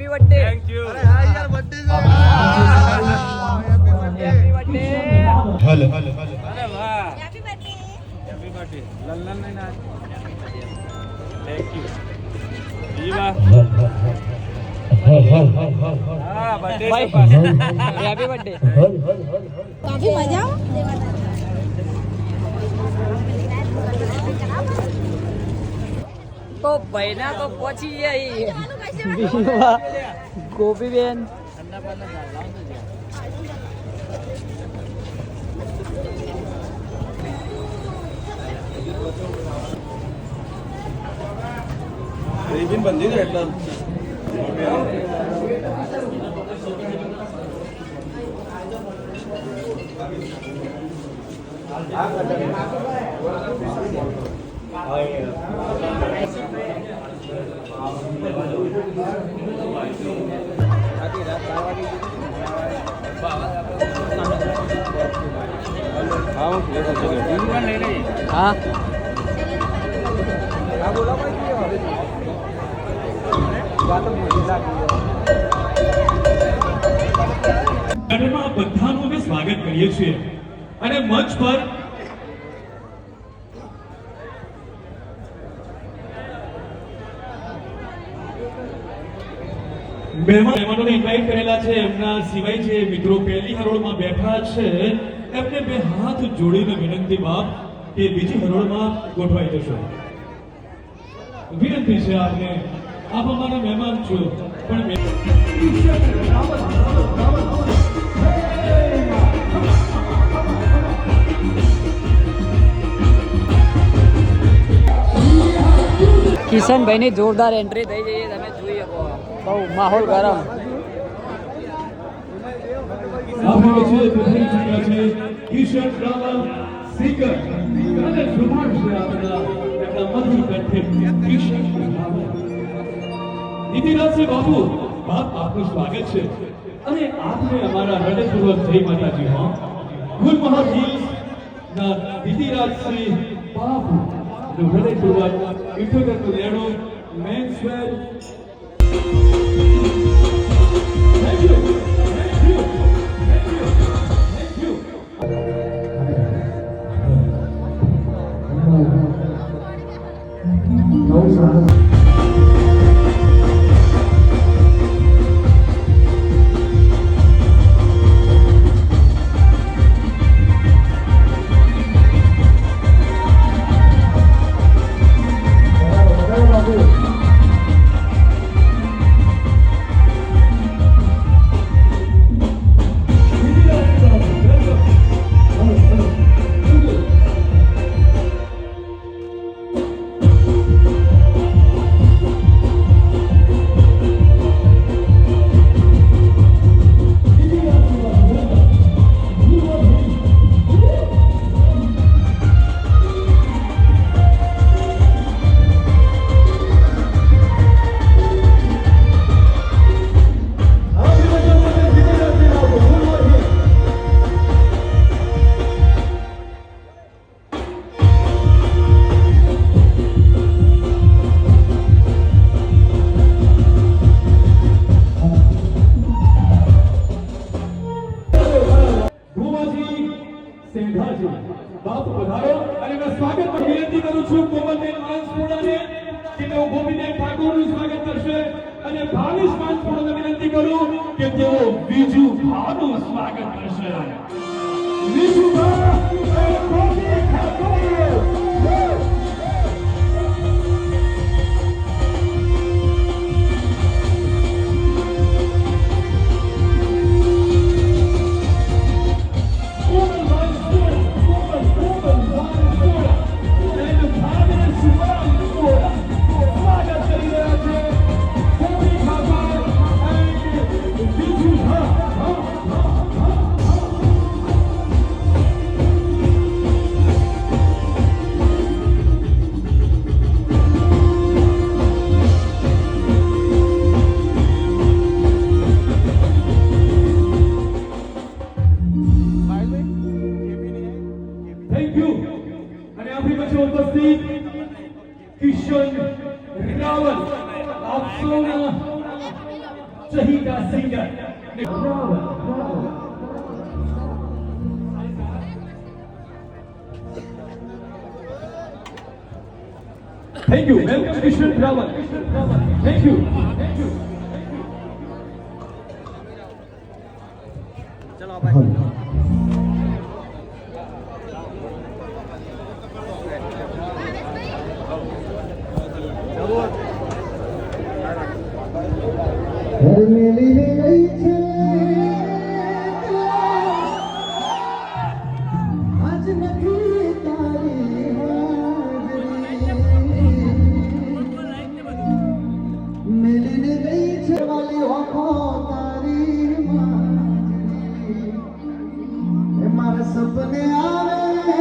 Happy birthday. Thank you. અરે હા યાર બર્થડે છે. Happy birthday. Hello hello hello. અરે વાહ. Happy birthday. Happy birthday. Lallan ને ના. Thank you. જીવા. હા બર્થડે હેપી બર્થડે. કાફી મજા તો ભાઈના તો પહોંચી ગયા ગોપીબેન. રિબિન બંધી દે એટલે હા કાર્યક્રમમાં બધાનું અમે સ્વાગત કરીએ છીએ અને મંચ પર મહેમાનોને ઇન્વાઇટ કરેલા છે. એમના સિવાય જે મિત્રો પહેલી હરોળમાં બેઠા છે એમને બે હાથ જોડીને વિનંતી બાપ કે બીજી હરોળમાં ગોઠવાઈ જશો. વિનંતી છે આપને, આપ અમારા મહેમાન છો પણ કિશનભાઈની જોરદાર એન્ટ્રી થઈ જઈએ તમે જોઈ શકો. બહુ માહોલ ગરમ. આપણે વચ્ચે પધારી ચૂક્યા છે કિશન રાવલ સિંગર અને સુભાષ છે આપણા એમના મધુર કંઠે કિશન રાવલ. નીતિરાજસિંહ બાબુ બાપ આપનું સ્વાગત છે અને આપને અમારા હૃદયપૂર્વક જય માતાજી. હો ગુલમહોર હિલ્સ ના નીતિરાજસિંહ બાબુ હૃદયપૂર્વક ઇન્ટરવ્યુ લેણું મેન્સવેર. Thank you. બાપુ પધારો અને મેં સ્વાગત વિનંતી કરું છું કોમલબેન માનસપુરાને કે તેઓ ગોપીબેન ઠાકોરનું સ્વાગત કરશે અને ભાવેશ માનસપુરાને વિનંતી કરું કે તેઓ બીજુ ભાનું સ્વાગત કરશે. વિશુભા અને ગોપી ઠાકોર. ચહીતા singer Thank you, ma'am. Kishan Raman. Thank you. ચલો ભાઈ